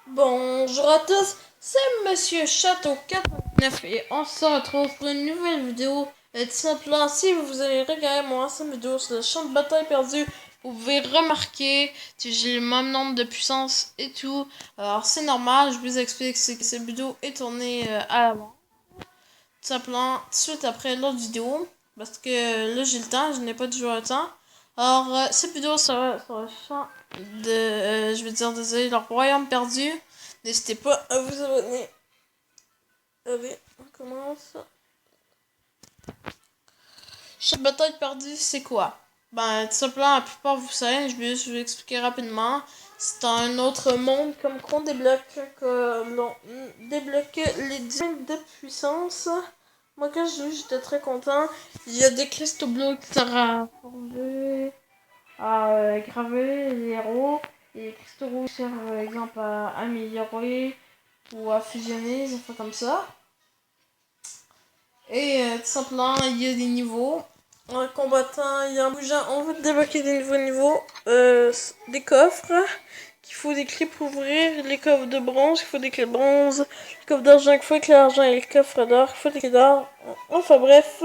Bonjour à tous, c'est Monsieur Château 49 et on se retrouve pour une nouvelle vidéo. Tout simplement, si vous avez regardé mon ancienne vidéo sur le champ de bataille perdu, vous pouvez remarquer que j'ai le même nombre de puissance et tout. Alors c'est normal, je vous explique, c'est que cette vidéo est tournée à l'avant. Tout simplement, tout de suite après l'autre vidéo, parce que là j'ai le temps, je n'ai pas toujours le temps. Alors cette vidéo sera sur le champ de, je vais dire désolé, le royaume perdu. N'hésitez pas à vous abonner. Allez, on commence. Chaque bataille perdue, c'est quoi? Ben, tout simplement, la plupart vous savez, je vais juste vous expliquer rapidement. C'est un autre monde, comme qu'on débloque, débloque les 10 de puissance. Moi, quand je joue, j'étais très content. Il y a des cristaux bleus qui servent à forger, à graver les héros. Et les cristaux rouges servent, par exemple, à améliorer ou à fusionner, des fois comme ça. Et tout simplement, il y a des niveaux. En combattant, il y a un bougeant. On veut débloquer des nouveaux niveaux. Des coffres. Qu'il faut des clés pour ouvrir. Les coffres de bronze. Il faut des clés de bronze. Les coffres d'argent. Il faut des clés d'argent. Et les coffres d'or. Il faut des clés d'or. Enfin bref.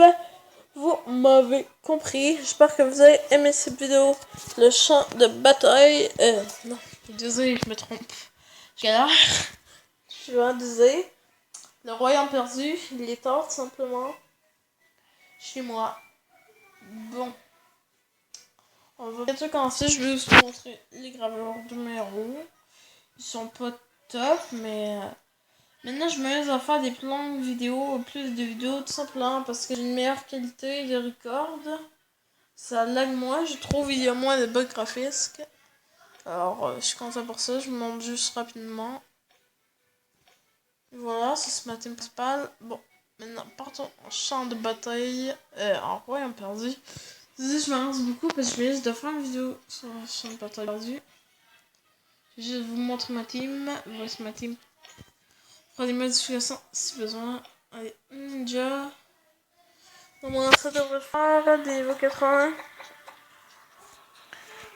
Vous m'avez compris. J'espère que vous avez aimé cette vidéo. Le champ de bataille. Non. Désolé, je me trompe. Je galère. Je suis vraiment désolé. Le royaume perdu, il est tard tout simplement. Chez moi. Bon. On va bientôt commencer. Je vais vous montrer les graveurs de mes héros. Ils sont pas top, mais maintenant je me laisse à faire des plans de vidéos, plus de vidéos tout simplement parce que j'ai une meilleure qualité de record. Ça lag moins, je trouve il y a moins de bugs graphiques. Alors je suis content pour ça, je vous montre juste rapidement. Voilà, c'est ma team principale. Bon, maintenant partons en champ de bataille, en royaume perdu. Désolé, je m'avance beaucoup parce que je viens juste de faire une vidéo sur le champ de bataille perdu. Je vais vous montrer ma team. Voici ma team. Prends des modifications si besoin. Allez, ninja. Au moins ça devrait faire des niveau 80.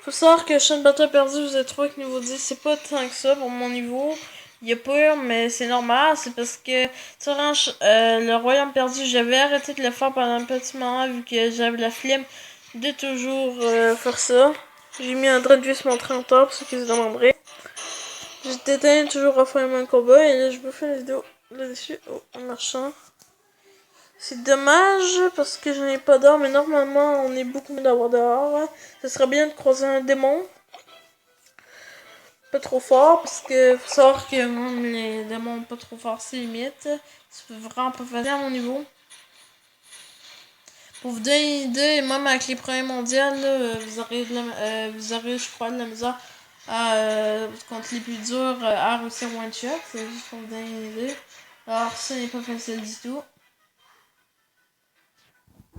Faut savoir que le champ de bataille perdu, vous êtes 3 avec niveau 10. C'est pas tant que ça pour mon niveau. Il y a peur, mais c'est normal. C'est parce que le royaume perdu, j'avais arrêté de le faire pendant un petit moment vu que j'avais la flemme de toujours faire ça. J'ai mis un dread sur mon 30 heures pour ceux qui se demanderaient. Je déteins toujours à faire mon combat et là je vous fais une vidéo là-dessus en marchant. C'est dommage parce que je n'ai pas d'or, mais normalement on est beaucoup mieux d'avoir d'or. Ce serait bien de croiser un démon. Pas trop fort parce que faut savoir que même les démons pas trop forts c'est limite. C'est vraiment pas facile à mon niveau. Pour vous donner une idée, même avec les premiers mondiales, là, vous aurez je crois de la misère contre les plus durs à réussir one shot. C'est juste pour vous donner une idée. Alors ça n'est pas facile du tout.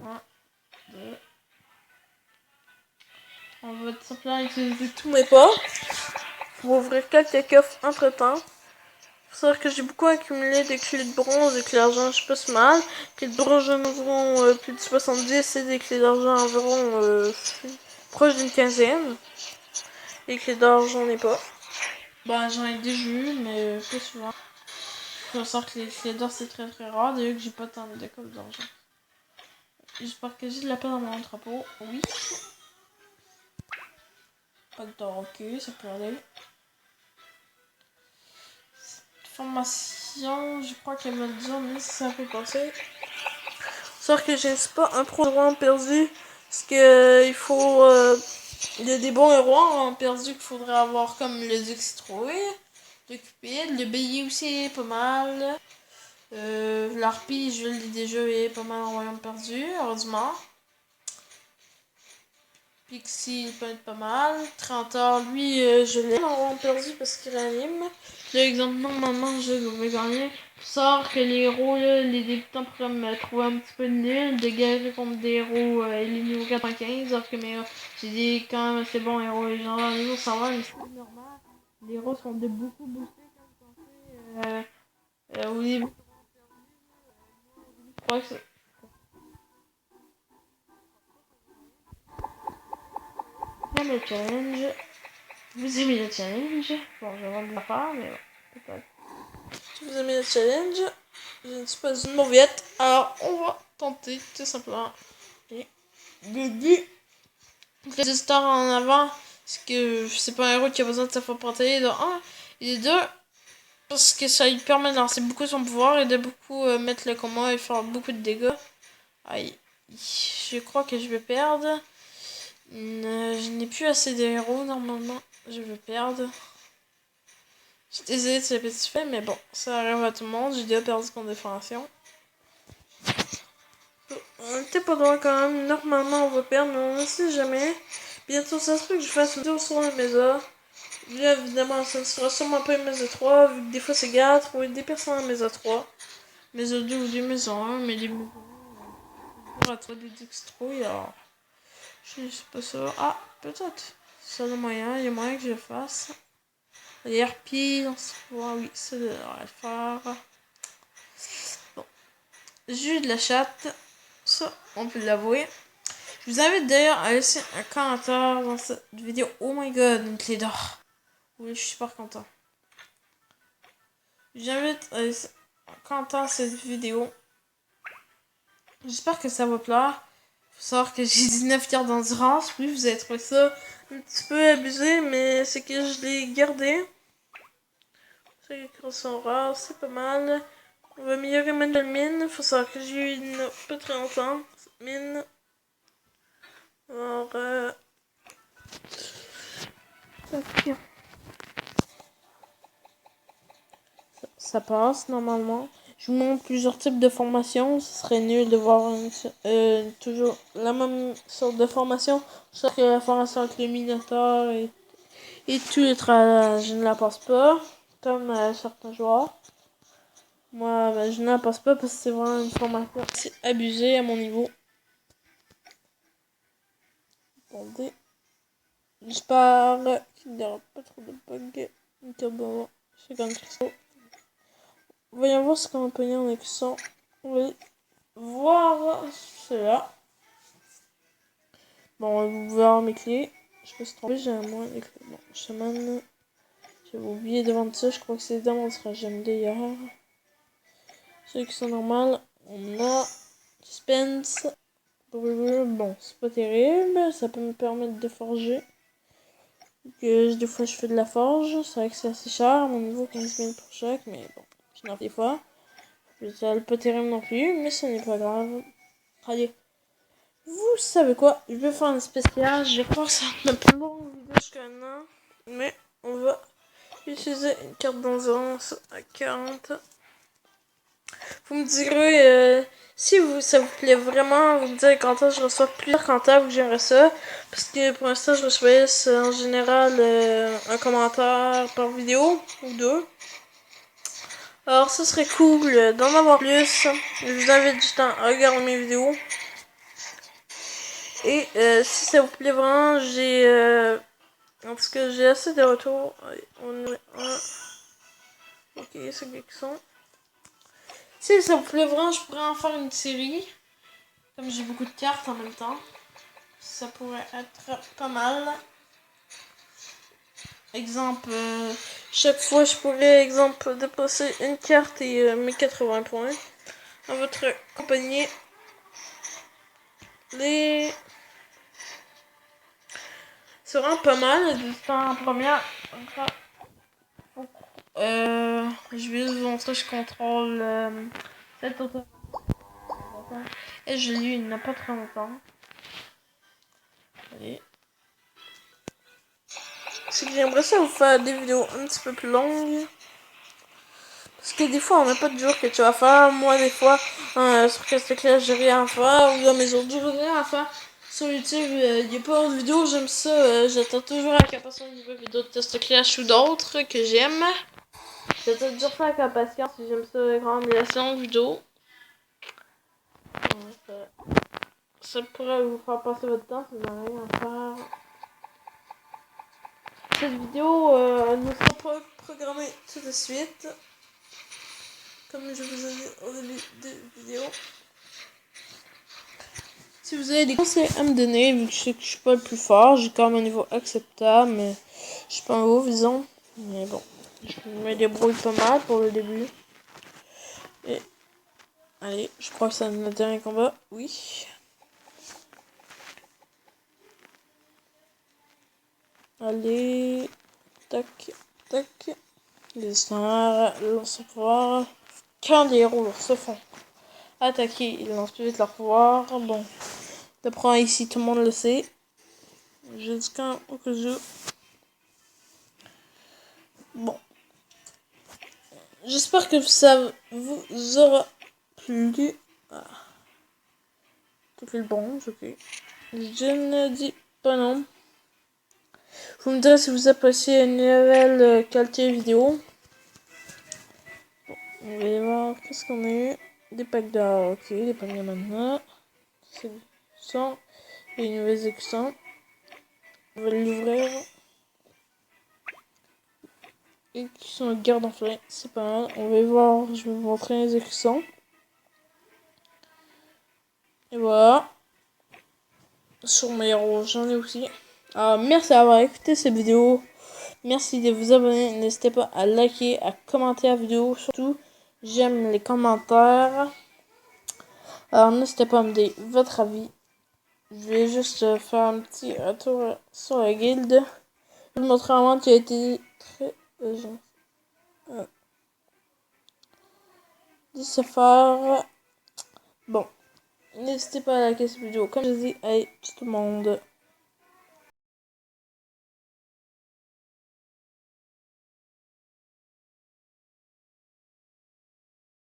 1, 2. On va tout simplement utiliser tous mes pas pour ouvrir quelques coffres entre temps. Faut savoir que j'ai beaucoup accumulé des clés de bronze et clés d'argent, je suis pas si mal. Clés de bronze environ plus de 70 et des clés d'argent environ proche d'une quinzaine. Les clés d'or j'en ai pas. Ben j'en ai déjà eu mais pas souvent. Faut savoir que les clés d'or c'est très très rare, d'ailleurs que j'ai pas tant de coffres d'argent. J'espère que j'ai de la paix dans mon entrepôt. Oui. Pas d'or, ok, ça peut aller. Formation, je crois qu'elle va le dire, mais ça peut passer. Sauf que je ne suis pas un pro vraiment perdu. Parce que il faut. Il y a des bons héros en perdu qu'il faudrait avoir comme le Dextroé, le Cupid, le BI aussi est pas mal. L'Harpie, je l'ai déjà eu pas mal en royaume perdu, heureusement. Pixie, il peut être pas mal. 30 heures, lui, je l'ai en perdu parce qu'il réanime. Par exemple, normalement, je vais gagner. Sort que les héros, là, les débutants pourraient me trouver un petit peu nul de guerre contre des héros les niveaux 95. Alors que mes j'ai des quand même assez bons héros. Les gens dans niveau 120, mais c'est normal. Les héros sont de beaucoup boostés comme vous pensez. Au début, je crois que c'est. J'aime le challenge. Vous aimez le challenge? Bon, je vais le faire, mais bon. Si vous aimez le challenge, je ne suis pas une mauviette, alors on va tenter tout simplement. Et début, les stars en avant, parce que c'est pas un héros qui a besoin de sa foi portée de 1 et de 2, parce que ça lui permet de lancer beaucoup son pouvoir et de beaucoup mettre le combat et faire beaucoup de dégâts. Aïe, je crois que je vais perdre. Je n'ai plus assez de héros normalement, je vais perdre. Je suis désolée de ce petit fait, mais bon, ça arrive à tout le monde. J'ai déjà perdu contre des formations. On était pas loin quand même. Normalement, on va perdre, mais on ne sait jamais. Bientôt, ça se peut que je fasse une vidéo sur la Mesa. Là, évidemment, ça ne sera sûrement pas une Mesa 3, vu que des fois c'est gâte ou des personnes en Mesa 3. Mesa 2 ou des Mesa 1, mais des Mesa 1, à toi des dextrouilles, alors. Je sais pas ça. Ah, peut-être. Ça a moyen, il y a moyen que je le fasse. Les RP, on se voit, oui, ça devrait le faire. Bon. J'ai eu de la chatte. Ça, on peut l'avouer. Je vous invite d'ailleurs à laisser un commentaire dans cette vidéo. Oh my god, une clé d'or. Oui, je suis super content. J'invite à laisser un commentaire à cette vidéo. J'espère que ça va plaire. Faut savoir que j'ai 19 cartes d'endurance. Oui, vous avez trouvé ça un petit peu abusé, mais c'est que je l'ai gardé. Les cartes sont rares, c'est pas mal. On va améliorer ma nouvelle mine. Faut savoir que j'ai eu une pas très longtemps, cette mine. Alors, ok. Ça passe normalement. Je vous montre plusieurs types de formations. Ce serait nul de voir toujours la même sorte de formation. Sauf que la formation avec le Minotaur et tout le tralala, je ne la passe pas. Comme certains joueurs. Moi, je ne la passe pas parce que c'est vraiment une formation assez abusée à mon niveau. Attendez. J'espère qu'il n'y aura pas trop de bugs. Bon, c'est comme ça. Voyons voir ce qu'on peut y en accent. On va voir cela. Bon, vous pouvez avoir mes clés. Je me suis trompée, j'ai un moins les clés. Bon, chaman. J'avais oublié de vendre ça, je crois que c'est dans mon stratagème d'ailleurs. Ceux qui sont normales, on a Dispense. Bon, c'est pas terrible, ça peut me permettre de forger. Que des fois je fais de la forge, c'est vrai que c'est assez cher, à mon niveau 15 000 pour chaque, mais bon, j'en ai des fois. C'est pas terrible non plus, mais ce n'est pas grave. Allez, vous savez quoi, je vais faire une spéciale, je crois que ça va être une longue vidéo jusqu'à maintenant, mais on va utiliser une carte d'endurance à 40. Vous me direz si ça vous plaît vraiment, vous me direz quand je reçois plusieurs commentaires, vous que j'aimerais ça. Parce que pour l'instant, je reçois en général un commentaire par vidéo ou deux. Alors, ce serait cool d'en avoir plus. Je vous invite juste à regarder mes vidéos. Et si ça vous plaît vraiment, j'ai. En tout cas, j'ai assez de retours. Allez, on est un. Ok, c'est qui sont. Si ça vous plaît vraiment, je pourrais en faire une série. Comme j'ai beaucoup de cartes en même temps. Ça pourrait être pas mal. Exemple, chaque fois je pourrais, exemple, déplacer une carte et mes 80 points. À votre compagnie. C'est vraiment pas mal. En première. Je vais vous montrer, je contrôle cette auto. Et je l'ai eu il n'y a pas très longtemps. Allez. C'est que j'aimerais ça vous faire des vidéos un petit peu plus longues. Parce que des fois on n'a pas de jours que tu vas faire. Moi des fois sur Casteclash j'ai rien à faire. Ou dans mes autres jours j'ai rien à faire. Sur YouTube il n'y a pas de vidéos, j'aime ça. J'attends toujours avec impatience une nouvelle vidéo de Casteclash ou d'autres que j'aime. J'attends toujours ça avec impatience. J'aime ça les grandes relations vidéo. Ça pourrait vous faire passer votre temps si vous n'avez rien à faire. Cette vidéo ne sera pas programmée tout de suite. Comme je vous ai dit au début de la vidéo. Si vous avez des conseils à me donner, vu que je sais que je suis pas le plus fort, j'ai quand même un niveau acceptable, mais je suis pas un haut, disons. Mais bon, Je me débrouille pas mal pour le début. Et allez, je crois que c'est notre dernier combat. Oui. Allez. Tac, tac. Les stars lancent leur pouvoir. Quand les héros se font attaquer, ils lancent plus vite leur pouvoir. Bon. D'après ici, tout le monde le sait. Jusqu'à au cas où. Bon. J'espère que ça vous aura plu. Ah. Tout fait le bronze, ok. Je ne dis pas non. Vous me direz si vous appréciez une nouvelle qualité vidéo. Bon, on va voir qu'est-ce qu'on a eu. Des packs d'or, ok, des packs de maintenant. C'est 100 et une nouvelle exécution. On va l'ouvrir. Et qui sont garde enflée, c'est pas mal. On va voir, je vais vous montrer les exécutions. Et voilà. Sur mes héros, j'en ai aussi. Alors, merci d'avoir écouté cette vidéo. Merci de vous abonner. N'hésitez pas à liker, à commenter la vidéo. Surtout, j'aime les commentaires. Alors, n'hésitez pas à me dire votre avis. Je vais juste faire un petit retour sur la guilde. Je vais vous montrer un monde qui a été très... Fort. Bon. N'hésitez pas à liker cette vidéo. Comme je dis, allez, tout le monde.